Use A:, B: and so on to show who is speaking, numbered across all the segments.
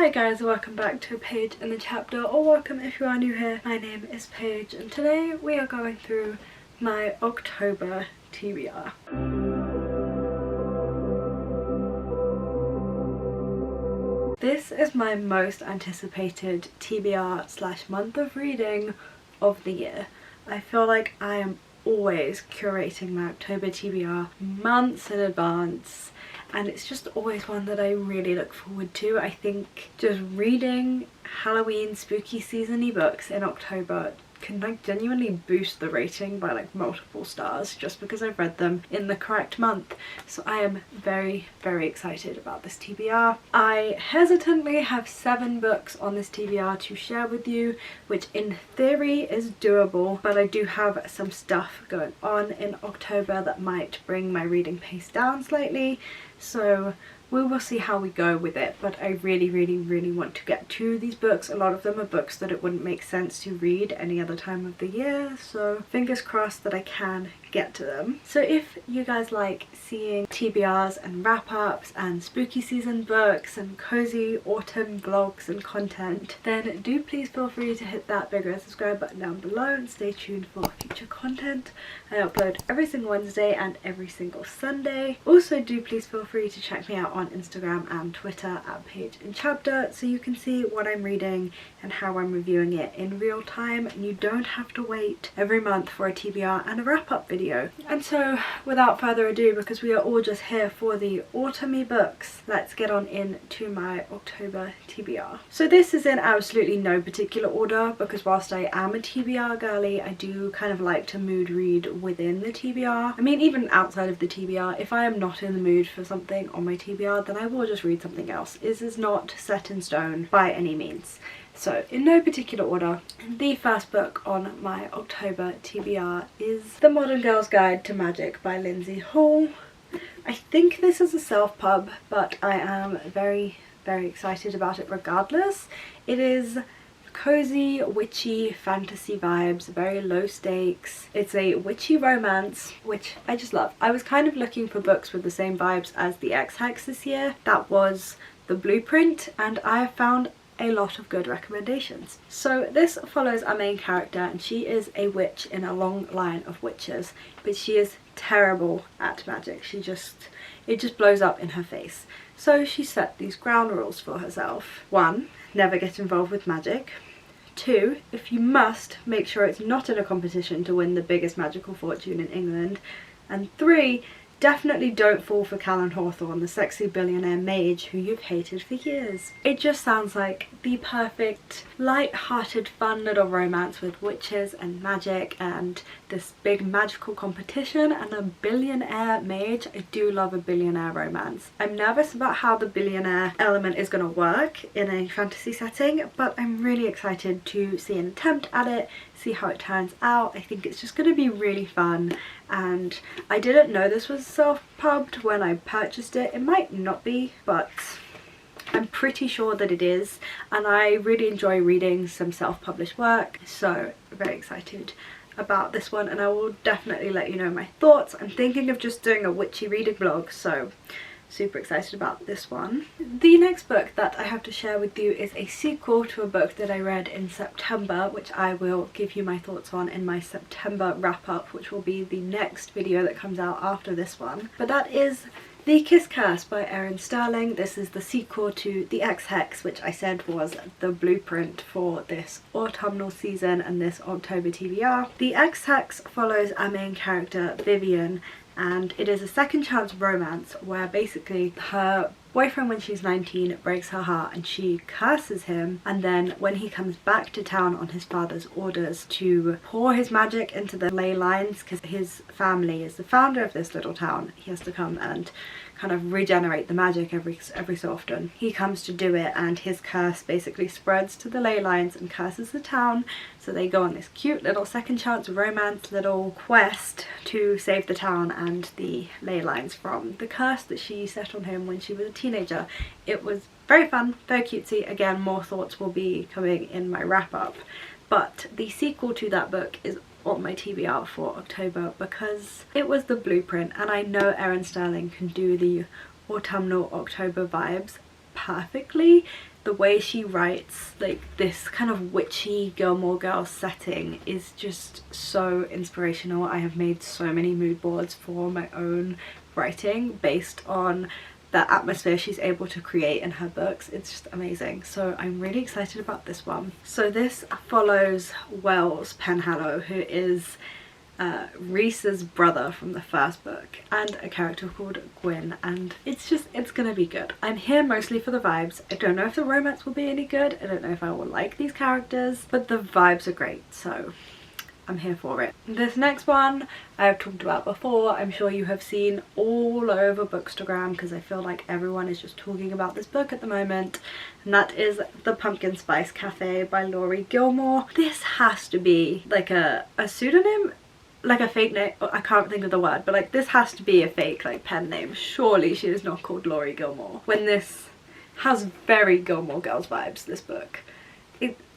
A: Hi guys, welcome back to a page in the chapter, or welcome if you are new here. My name is Paige and today we are going through my October TBR. This is my most anticipated TBR / month of reading of the year. I feel like I am always curating my October TBR months in advance, and it's just always one that I really look forward to. I think just reading Halloween spooky season-y books in October can like genuinely boost the rating by like multiple stars just because I've read them in the correct month. So I am very excited about this TBR. I hesitantly have 7 books on this TBR to share with you, which in theory is doable, but I do have some stuff going on in October that might bring my reading pace down slightly, so we will see how we go with it. But I really want to get to these books. A lot of them are books that it wouldn't make sense to read any other time of the year, so fingers crossed that I can get to them. So if you guys like seeing TBRs and wrap-ups and spooky season books and cozy autumn vlogs and content, then do please feel free to hit that big red subscribe button down below and stay tuned for future content. I upload every single Wednesday and every single Sunday. Also do please feel free to check me out on Instagram and Twitter at Page in Chapter, so you can see what I'm reading and how I'm reviewing it in real time, and you don't have to wait every month for a TBR and a wrap-up video. And so without further ado, because we are all just here for the autumny books, let's get on into my October TBR. So this is in absolutely no particular order, because whilst I am a TBR girly, I do kind of like to mood read within the TBR. I mean, even outside of the TBR, if I am not in the mood for something on my TBR, then I will just read something else. This is not set in stone by any means. So in no particular order, the first book on my October TBR is The Modern Girl's Guide to Magic by Lindsay Hall. I think this is a self-pub, but I am very excited about it regardless. It is cozy, witchy fantasy vibes, very low stakes. It's a witchy romance, which I just love. I was kind of looking for books with the same vibes as the Hex this year. That was the blueprint, and I found a lot of good recommendations. So this follows our main character, and she is a witch in a long line of witches, but she is terrible at magic. It just blows up in her face. So she set these ground rules for herself. 1, never get involved with magic. 2, if you must, make sure it's not in a competition to win the biggest magical fortune in England. And 3, definitely don't fall for Callan Hawthorne, the sexy billionaire mage who you've hated for years. It just sounds like the perfect, light-hearted, fun little romance with witches and magic and this big magical competition and a billionaire mage. I do love a billionaire romance. I'm nervous about how the billionaire element is going to work in a fantasy setting, but I'm really excited to see an attempt at it, see how it turns out. I think it's just going to be really fun, and I didn't know this was self-pubbed when I purchased it. It might not be, but I'm pretty sure that it is, and I really enjoy reading some self-published work, so very excited about this one, and I will definitely let you know my thoughts. I'm thinking of just doing a witchy reading vlog, so super excited about this one. The next book that I have to share with you is a sequel to a book that I read in September, which I will give you my thoughts on in my September wrap-up, which will be the next video that comes out after this one. But that is The Kiss Curse by Erin Sterling. This is the sequel to the Hex, which I said was the blueprint for this autumnal season and this October TBR. The Hex follows our main character, Vivian, and it is a second chance romance where basically her boyfriend when she's 19 breaks her heart and she curses him, and then when he comes back to town on his father's orders to pour his magic into the ley lines, because his family is the founder of this little town, he has to come and kind of regenerate the magic every so often. He comes to do it, and his curse basically spreads to the ley lines and curses the town. So they go on this cute little second chance romance little quest to save the town and the ley lines from the curse that she set on him when she was a teenager. It was very fun, very cutesy. Again, more thoughts will be coming in my wrap-up, but the sequel to that book is on my TBR for October because it was the blueprint, and I know Erin Sterling can do the autumnal October vibes perfectly. the way she writes like this kind of witchy Gilmore Girls setting is just so inspirational. I have made so many mood boards for my own writing based on the atmosphere she's able to create in her books. It's just amazing. So I'm really excited about this one. So this follows Wells Penhallow, who is Reese's brother from the first book, and a character called Gwyn, and it's gonna be good. I'm here mostly for the vibes. I don't know if the romance will be any good. I don't know if I will like these characters, but the vibes are great, so I'm here for it. This next one I've talked about before. I'm sure you have seen all over Bookstagram because I feel like everyone is just talking about this book at the moment, and that is The Pumpkin Spice Cafe by Laurie Gilmore. This has to be like a pseudonym, like a fake name. I can't think of the word, but like this has to be a fake like pen name. Surely she is not called Laurie Gilmore, when this has very Gilmore Girls vibes, this book.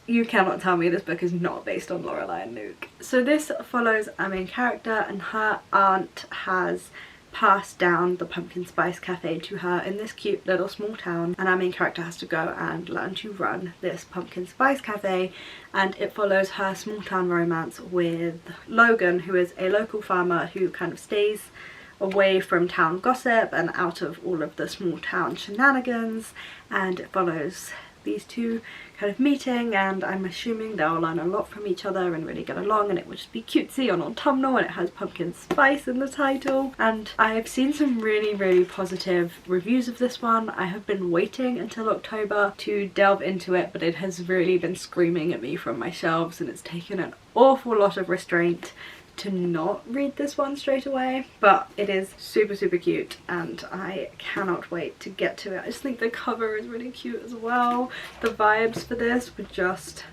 A: You cannot tell me this book is not based on Lorelai and Luke. So this follows our main character, and her aunt has passed down the Pumpkin Spice Cafe to her in this cute little small town, and our main character has to go and learn to run this Pumpkin Spice Cafe, and it follows her small town romance with Logan, who is a local farmer who kind of stays away from town gossip and out of all of the small town shenanigans, and it follows these two kind of meeting, and I'm assuming they'll learn a lot from each other and really get along, and it will just be cutesy on autumnal, and it has pumpkin spice in the title. And I've seen some really positive reviews of this one. I have been waiting until October to delve into it, but it has really been screaming at me from my shelves, and it's taken an awful lot of restraint to not read this one straight away, but it is super cute and I cannot wait to get to it. I just think the cover is really cute as well. The vibes for this were just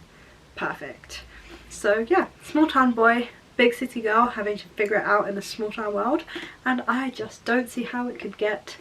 A: perfect. So yeah, small town boy, big city girl having to figure it out in a small town world, and I just don't see how it could get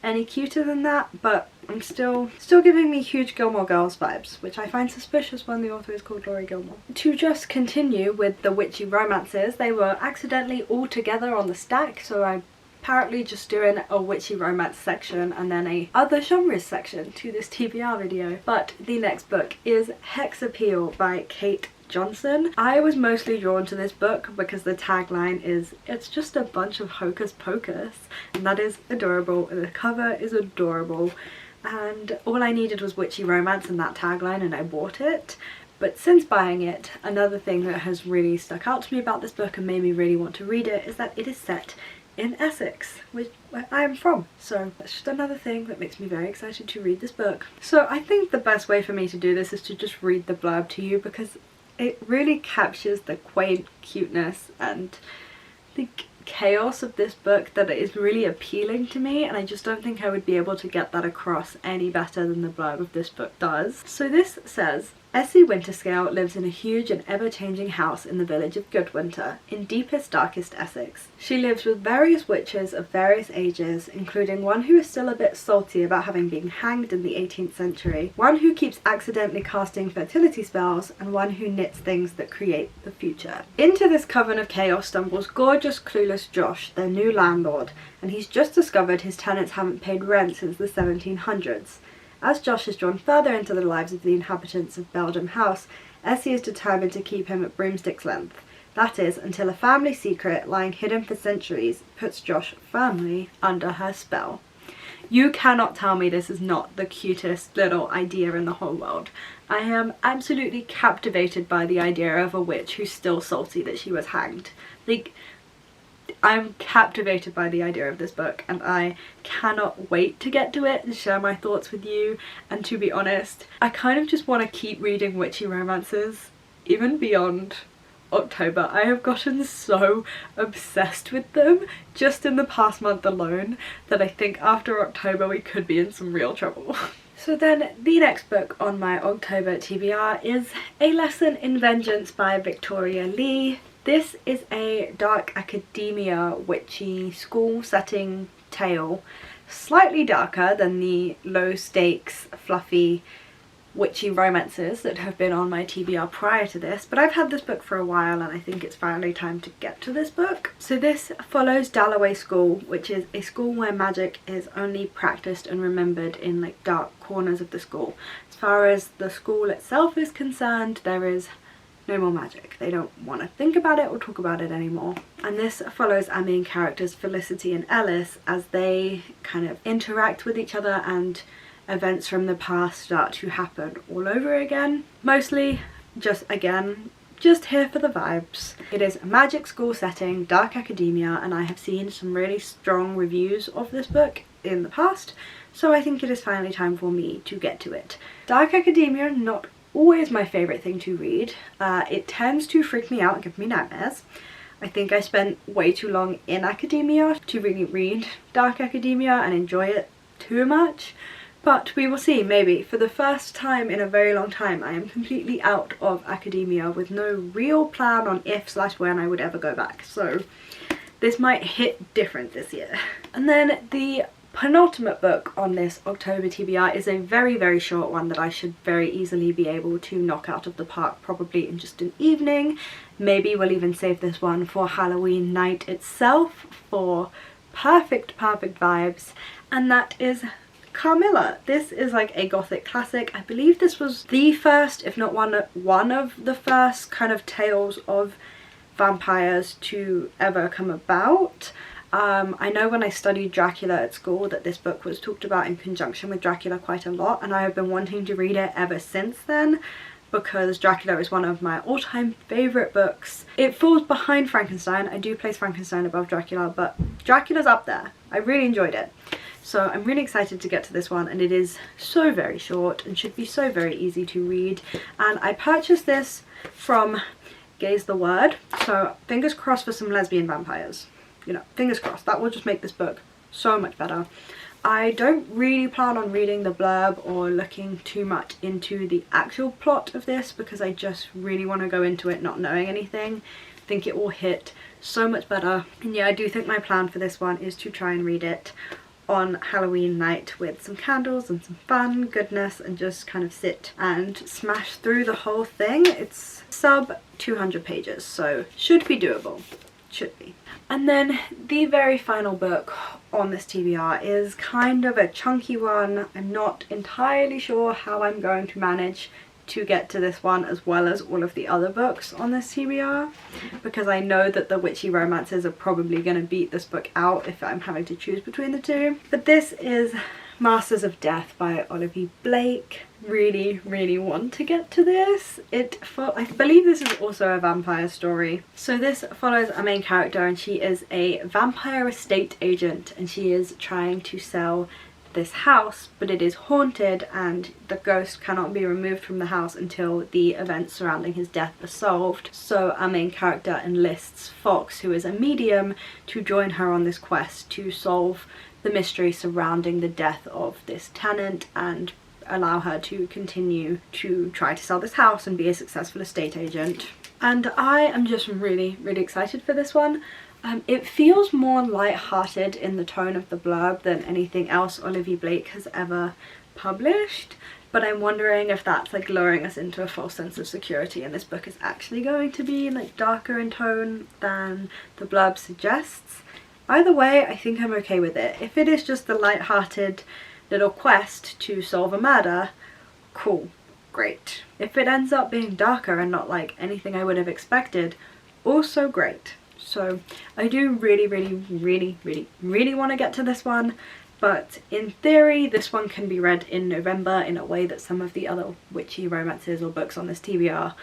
A: any cuter than that, but I'm still giving me huge Gilmore Girls vibes, which I find suspicious when the author is called Laurie Gilmore. To just continue with the witchy romances, they were accidentally all together on the stack, so I'm apparently just doing a witchy romance section and then a other genres section to this TBR video. But the next book is Hex Appeal by Kate Johnson. I was mostly drawn to this book because the tagline is, it's just a bunch of hocus pocus, and that is adorable, and the cover is adorable, and all I needed was witchy romance and that tagline, and I bought it. But since buying it, another thing that has really stuck out to me about this book and made me really want to read it is that it is set in Essex, where I am from, so that's just another thing that makes me very excited to read this book. So I think the best way for me to do this is to just read the blurb to you, because it really captures the quaint cuteness and the chaos of this book that is really appealing to me, and I just don't think I would be able to get that across any better than the blurb of this book does. So this says, Essie Winterscale lives in a huge and ever-changing house in the village of Goodwinter, in deepest, darkest Essex. She lives with various witches of various ages, including one who is still a bit salty about having been hanged in the 18th century, one who keeps accidentally casting fertility spells, and one who knits things that create the future. Into this coven of chaos stumbles gorgeous, clueless Josh, their new landlord, and he's just discovered his tenants haven't paid rent since the 1700s. As Josh is drawn further into the lives of the inhabitants of Beldam House, Essie is determined to keep him at broomstick's length. That is, until a family secret lying hidden for centuries puts Josh firmly under her spell. You cannot tell me this is not the cutest little idea in the whole world. I am absolutely captivated by the idea of a witch who's still salty that she was hanged. Like, I'm captivated by the idea of this book, and I cannot wait to get to it and share my thoughts with you. And to be honest, I kind of just want to keep reading witchy romances even beyond October. I have gotten so obsessed with them just in the past month alone that I think after October we could be in some real trouble. So then the next book on my October TBR is A Lesson in Vengeance by Victoria Lee. This is a dark academia witchy school setting tale, slightly darker than the low stakes fluffy witchy romances that have been on my TBR prior to this, but I've had this book for a while and I think it's finally time to get to this book. So this follows Dalloway School, which is a school where magic is only practiced and remembered in like dark corners of the school. It's far as the school itself is concerned, there is no more magic. They don't want to think about it or talk about it anymore. And this follows our main characters Felicity and Ellis as they kind of interact with each other and events from the past start to happen all over again. Mostly just here for the vibes. It is a magic school setting, dark academia, and I have seen some really strong reviews of this book in the past, so I think it is finally time for me to get to it. Dark academia, not always my favourite thing to read. It tends to freak me out and give me nightmares. I think I spent way too long in academia to really read dark academia and enjoy it too much. But we will see. Maybe for the first time in a very long time I am completely out of academia with no real plan on if/when I would ever go back. So this might hit different this year. And then the penultimate book on this October TBR is a very, very short one that I should very easily be able to knock out of the park, probably in just an evening. Maybe we'll even save this one for Halloween night itself for perfect vibes, and that is Carmilla. This is like a gothic classic. I believe this was the first, if not one of the first kind of tales of vampires to ever come about. I know when I studied Dracula at school that this book was talked about in conjunction with Dracula quite a lot, and I have been wanting to read it ever since then because Dracula is one of my all-time favourite books. It falls behind Frankenstein. I do place Frankenstein above Dracula, but Dracula's up there. I really enjoyed it. So I'm really excited to get to this one, and it is so very short and should be so very easy to read. And I purchased this from Gaze the Word, so fingers crossed for some lesbian vampires. You know, fingers crossed. That will just make this book so much better. I don't really plan on reading the blurb or looking too much into the actual plot of this because I just really want to go into it not knowing anything. I think it will hit so much better. And yeah, I do think my plan for this one is to try and read it on Halloween night with some candles and some fun goodness and just kind of sit and smash through the whole thing. It's sub 200 pages, so should be doable. Should be. And then the very final book on this TBR is kind of a chunky one. I'm not entirely sure how I'm going to manage to get to this one as well as all of the other books on this TBR, because I know that the witchy romances are probably going to beat this book out if I'm having to choose between the two. But this is Masters of Death by Olivia Blake. Really want to get to this. I believe this is also a vampire story. So this follows our main character, and she is a vampire estate agent, and she is trying to sell this house, but it is haunted and the ghost cannot be removed from the house until the events surrounding his death are solved. So our main character enlists Fox, who is a medium, to join her on this quest to solve the mystery surrounding the death of this tenant and allow her to continue to try to sell this house and be a successful estate agent. And I am just really excited for this one. It feels more light-hearted in the tone of the blurb than anything else Olivia Blake has ever published, but I'm wondering if that's like luring us into a false sense of security and this book is actually going to be like darker in tone than the blurb suggests. Either way, I think I'm okay with it. If it is just the light-hearted little quest to solve a murder, cool, great. If it ends up being darker and not like anything I would have expected, also great. So I do really want to get to this one, but in theory this one can be read in November in a way that some of the other witchy romances or books on this TBR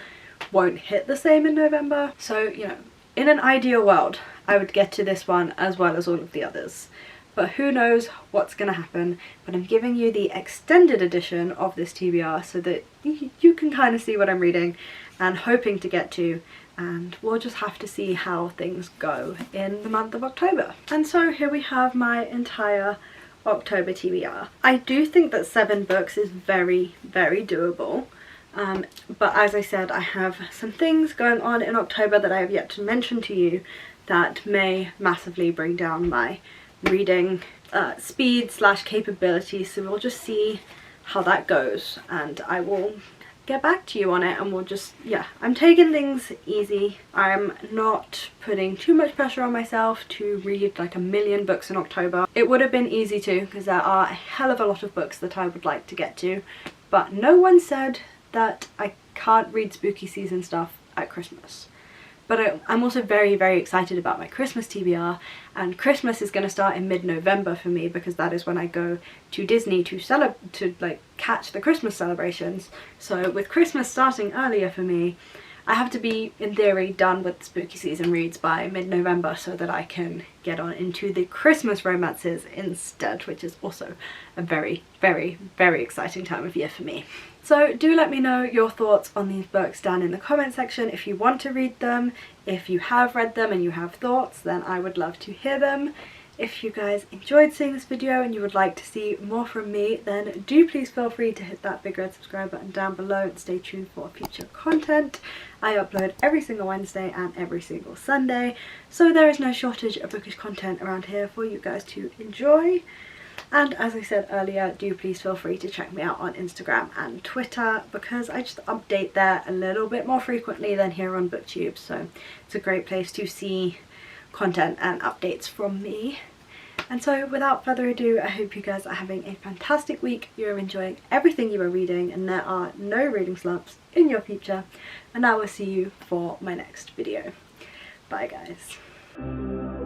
A: won't hit the same in November. So, you know, in an ideal world I would get to this one as well as all of the others, but who knows what's gonna happen. But I'm giving you the extended edition of this TBR so that you can kind of see what I'm reading and hoping to get to, and we'll just have to see how things go in the month of October. And so here we have my entire October TBR. I do think that 7 books is very doable, but as I said, I have some things going on in October that I have yet to mention to you that may massively bring down my reading speed / capability, so we'll just see how that goes and I will get back to you on it, and we'll just, yeah, I'm taking things easy. I'm not putting too much pressure on myself to read like a million books in October. It would have been easy to, because there are a hell of a lot of books that I would like to get to, but no one said that I can't read spooky season stuff at Christmas. But I'm also very, very excited about my Christmas TBR, and Christmas is going to start in mid-November for me because that is when I go to Disney to like catch the Christmas celebrations. So with Christmas starting earlier for me, I have to be, in theory, done with the spooky season reads by mid-November so that I can get on into the Christmas romances instead, which is also a very, very, very exciting time of year for me. So do let me know your thoughts on these books down in the comment section if you want to read them. If you have read them and you have thoughts, then I would love to hear them. If you guys enjoyed seeing this video and you would like to see more from me, then do please feel free to hit that big red subscribe button down below and stay tuned for future content. I upload every single Wednesday and every single Sunday, so there is no shortage of bookish content around here for you guys to enjoy. And as I said earlier, do please feel free to check me out on Instagram and Twitter because I just update there a little bit more frequently than here on BookTube, so it's a great place to see content and updates from me. And so without further ado, I hope you guys are having a fantastic week, you're enjoying everything you are reading, and there are no reading slumps in your future, and I will see you for my next video. Bye guys.